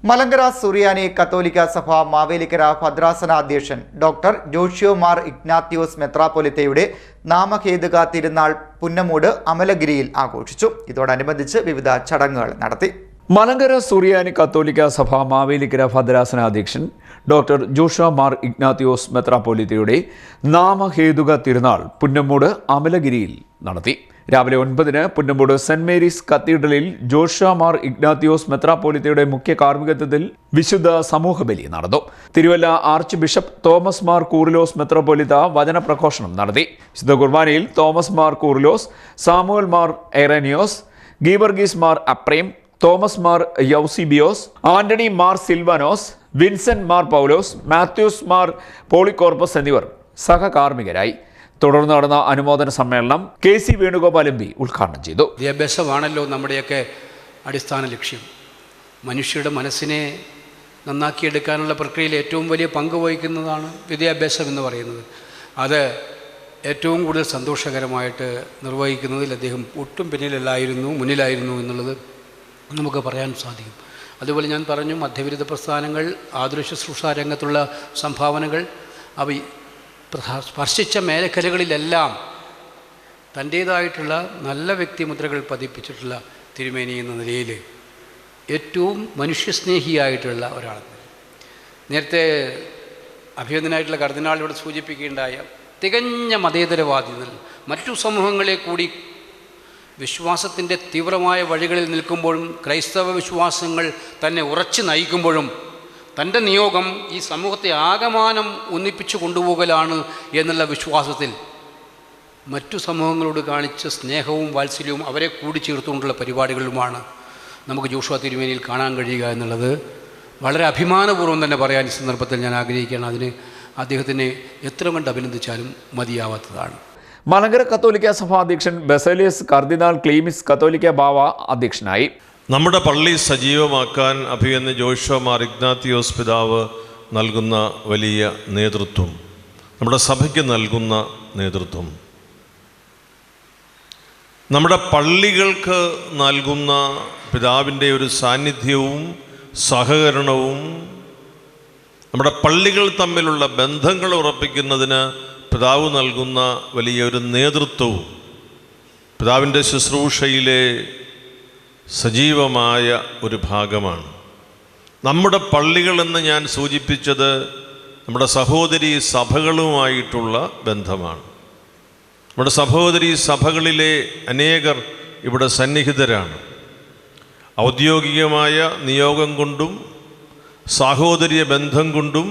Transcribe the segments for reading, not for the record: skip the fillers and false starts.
മലങ്കര സുറിയാനി കത്തോലിക്ക സഭ മാവേലിക്കര ഭദ്രാസന അധ്യക്ഷൻ ഡോക്ടർ ജോഷ്യോ മാർ ഇഗ്നാത്യോസ് മെത്രാപ്പൊലിത്തയുടെ നാമഹേതുക തിരുനാൾ പുന്നമൂട് അമലഗിരിയിൽ ആഘോഷിച്ചു. ഇതോടനുബന്ധിച്ച് വിവിധ ചടങ്ങുകൾ നടത്തി. മലങ്കര സുറിയാനി കത്തോലിക്ക സഭ മാവേലിക്കര ഭദ്രാസന അധ്യക്ഷൻ ഡോക്ടർ ജോഷ്യോ മാർ ഇഗ്നാത്യോസ് മെത്രാപ്പൊലിത്തയുടെ നാമഹേതുക തിരുനാൾ പുന്നമൂട് അമലഗിരിയിൽ നടത്തി. രാവിലെ 9-ന് പുന്നമൂട് സെന്റ് മേരീസ് കത്തീഡ്രലിൽ ജോഷ്യോ മാർ ഇഗ്നാത്യോസ് മെത്രാപ്പൊലിത്തയുടെ മുഖ്യ കാർമ്മികത്വത്തിൽ വിശുദ്ധ സമൂഹബലി നടന്നു. തിരുവല്ല ആർച്ച് ബിഷപ്പ് തോമസ് മാർ കൂറിലോസ് മെത്രാപ്പൊലിത്ത വചനപ്രഘോഷണം നടത്തി. വിശുദ്ധ കുർബാനയിൽ തോമസ് മാർ കൂറിലോസ്, സാമുവൽ മാർ എറേനിയോസ്, ഗീവർഗീസ് മാർ അപ്രേം, തോമസ് മാർ യൗസിബിയോസ്, ആന്റണി മാർ സിൽവാനോസ്, വിൻസെന്റ് മാർ പൗലോസ്, മാത്യൂസ് മാർ പോളികോർപ്പസ് എന്നിവർ സഹകാർമ്മികരായി. തുടർന്ന് നടന്ന അനുമോദന സമ്മേളനം KC വേണുഗോപാൽ MP ഉദ്ഘാടനം ചെയ്തു. വിദ്യാഭ്യാസമാണല്ലോ നമ്മുടെയൊക്കെ അടിസ്ഥാന ലക്ഷ്യം. മനുഷ്യരുടെ മനസ്സിനെ നന്നാക്കിയെടുക്കാനുള്ള പ്രക്രിയയിൽ ഏറ്റവും വലിയ പങ്ക് വഹിക്കുന്നതാണ് വിദ്യാഭ്യാസം എന്ന് പറയുന്നത്. അത് ഏറ്റവും കൂടുതൽ സന്തോഷകരമായിട്ട് നിർവഹിക്കുന്നതിൽ അദ്ദേഹം ഒട്ടും മുന്നിലായിരുന്നു എന്നുള്ളത് നമുക്ക് പറയാൻ സാധിക്കും. അതുപോലെ ഞാൻ പറഞ്ഞു, മധ്യവിരുദ്ധ പ്രസ്ഥാനങ്ങൾ, ആതുര ശുശ്രൂഷ രംഗത്തുള്ള സംഭാവനകൾ, അവ സ്പർശിച്ച മേഖലകളിലെല്ലാം തൻ്റേതായിട്ടുള്ള നല്ല വ്യക്തിമുദ്രകൾ പതിപ്പിച്ചിട്ടുള്ള തിരുമേനി എന്ന നിലയിൽ ഏറ്റവും മനുഷ്യസ്നേഹിയായിട്ടുള്ള ഒരാളാണ്. നേരത്തെ അഭിനന്ദനായിട്ടുള്ള കർദിനാൾ ഇവിടെ സൂചിപ്പിക്കുകയുണ്ടായ തികഞ്ഞ മതേതരവാദി, മറ്റു സമൂഹങ്ങളെ കൂടി വിശ്വാസത്തിൻ്റെ തീവ്രമായ വഴികളിൽ നിൽക്കുമ്പോഴും ക്രൈസ്തവ വിശ്വാസങ്ങൾ തന്നെ ഉറച്ചു നയിക്കുമ്പോഴും തൻ്റെ നിയോഗം ഈ സമൂഹത്തെ ആകമാനം ഒന്നിപ്പിച്ചു കൊണ്ടുപോകലാണ് എന്നുള്ള വിശ്വാസത്തിൽ മറ്റു സമൂഹങ്ങളോട് കാണിച്ച സ്നേഹവും വാത്സല്യവും അവരെ കൂടി ചേർത്തുകൊണ്ടുള്ള പരിപാടികളുമാണ് നമുക്ക് ജോഷ്വാ തിരുമേനിയിൽ കാണാൻ കഴിയുക എന്നുള്ളത് വളരെ അഭിമാനപൂർവ്വം തന്നെ പറയാൻ ഈ സന്ദർഭത്തിൽ ഞാൻ ആഗ്രഹിക്കുകയാണ്. അതിന് അദ്ദേഹത്തിനെ എത്ര കണ്ട് അഭിനന്ദിച്ചാലും മതിയാവാത്തതാണ്. മലങ്കര കത്തോലിക്ക സഭാ അധ്യക്ഷൻ ബസേലിയസ് കർദിനാൾ ക്ലീമിസ് കത്തോലിക്ക ബാവ അധ്യക്ഷനായി. നമ്മുടെ പള്ളി സജീവമാക്കാൻ അഭിനന്ദ ജോഷ്യോ മാർ ഇഗ്നാത്യോസ് പിതാവ് നൽകുന്ന വലിയ നേതൃത്വം, നമ്മുടെ സഭയ്ക്ക് നൽകുന്ന നേതൃത്വം, നമ്മുടെ പള്ളികൾക്ക് നൽകുന്ന പിതാവിൻ്റെ ഒരു സാന്നിധ്യവും സഹകരണവും, നമ്മുടെ പള്ളികൾ തമ്മിലുള്ള ബന്ധങ്ങൾ ഉറപ്പിക്കുന്നതിന് പിതാവ് നൽകുന്ന വലിയൊരു നേതൃത്വവും പിതാവിൻ്റെ ശുശ്രൂഷയിലെ സജീവമായ ഒരു ഭാഗമാണ്. നമ്മുടെ പള്ളികളെന്ന് ഞാൻ സൂചിപ്പിച്ചത് നമ്മുടെ സഹോദരീ സഭകളുമായിട്ടുള്ള ബന്ധമാണ്. നമ്മുടെ സഹോദരീ സഭകളിലെ അനേകർ ഇവിടെ സന്നിഹിതരാണ്. ഔദ്യോഗികമായ നിയോഗം കൊണ്ടും സാഹോദര്യ ബന്ധം കൊണ്ടും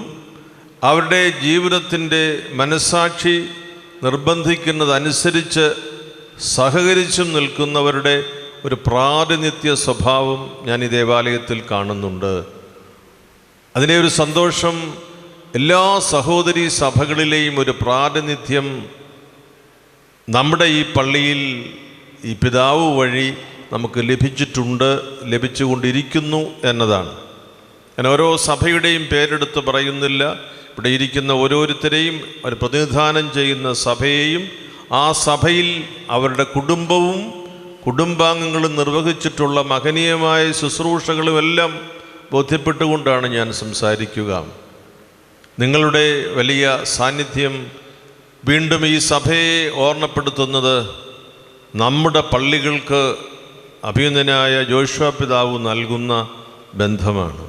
അവരുടെ ജീവിതത്തിൻ്റെ മനസ്സാക്ഷി നിർബന്ധിക്കുന്നതനുസരിച്ച് സഹകരിച്ചും നിൽക്കുന്നവരുടെ ഒരു പ്രാതിനിധ്യ സ്വഭാവം ഞാൻ ഈ ദേവാലയത്തിൽ കാണുന്നുണ്ട്. അതിൻ്റെ ഒരു സന്തോഷം എല്ലാ സഹോദരീ സഭകളിലെയും ഒരു പ്രാതിനിധ്യം നമ്മുടെ ഈ പള്ളിയിൽ ഈ പിതാവ് വഴി നമുക്ക് ലഭിച്ചുകൊണ്ടിരിക്കുന്നു എന്നതാണ്. ഞാൻ ഓരോ സഭയുടെയും പേരെടുത്ത് പറയുന്നില്ല. ഇവിടെ ഇരിക്കുന്ന ഓരോരുത്തരെയും അവർ പ്രതിനിധാനം ചെയ്യുന്ന സഭയെയും ആ സഭയിൽ അവരുടെ കുടുംബാംഗങ്ങളും നിർവഹിച്ചിട്ടുള്ള മഹനീയമായ ശുശ്രൂഷകളുമെല്ലാം ബോധ്യപ്പെട്ടുകൊണ്ടാണ് ഞാൻ സംസാരിക്കുക. നിങ്ങളുടെ വലിയ സാന്നിധ്യം വീണ്ടും ഈ സഭയെ ഓർമ്മപ്പെടുത്തുന്നത് നമ്മുടെ പള്ളികൾക്ക് അഭിനന്ദനായ ജോഷ്വാ പിതാവ് നൽകുന്ന ബന്ധമാണ്.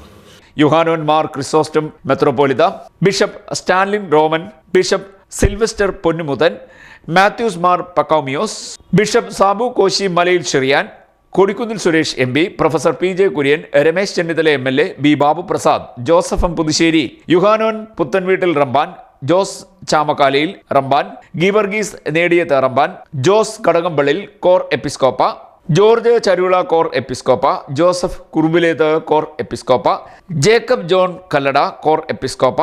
യുഹാനോൻ മാർ ക്രിസോസ്റ്റം മെത്രോപൊലിത്ത, bishop Stanlin Roman, bishop Silvester Ponnumuthan, Mathews Mar Pachomios, bishop Sabu Koshy Malayil Cheriyan, Kodikunnil Suresh MP, professor PJ Kurian, Ramesh Chennithala MLA, B Babu Prasad, Joseph Puthussery, Yuhanon Puthenveettil Ramban, Jose Chamakkalayil Ramban, Geevarghese Nediyath Ramban, Jose Kadakampallil Cor Episcopa, George Charula Cor Episcopa, Joseph Kurumpilethu Cor Episcopa, Jacob John Kallada Cor Episcopa,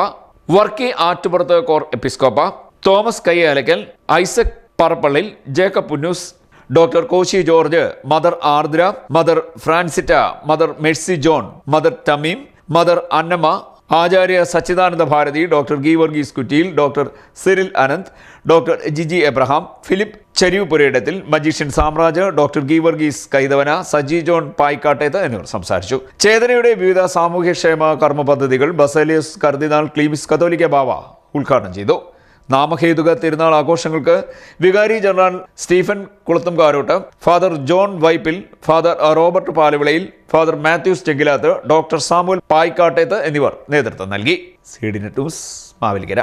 Varkey Attupurathu Cor Episcopa, Thomas Kayyalackal, Isaac Parappallil, Jacob Punnoose, doctor Koshy George, mother Ardra, mother Francitta, mother Mercy John, mother Thameem, mother Annamma, Acharya Sachidananda Bharathi, doctor Geevarghese Kuttiyil, doctor Cyril Ananth, doctor Jiji Abraham, Philip Charivupurayidathil, magician Samraj, doctor Geevarghese Kaithavana, Saji John Payikkattethu എന്നിവർ സംസാരിച്ചു. ചേതനയുടെ വിവിധ സാമൂഹ്യക്ഷേമ കർമ്മ പദ്ധതികൾ ബസേലിയസ് കർദിനാൾ ക്ലീമിസ് കത്തോലിക്ക ബാവ ഉദ്ഘാടനം ചെയ്തു. നാമഹേതുക തിരുനാൾ ആഘോഷങ്ങൾക്ക് വികാരി general Stephen Kulathumkarottu, father John Vaippil, father Robert Palavilayil, father Mathews Chenkilathu, doctor Samuel Payikkattethu എന്നിവർ നേതൃത്വം നൽകി. CDNet news Mavelikkara.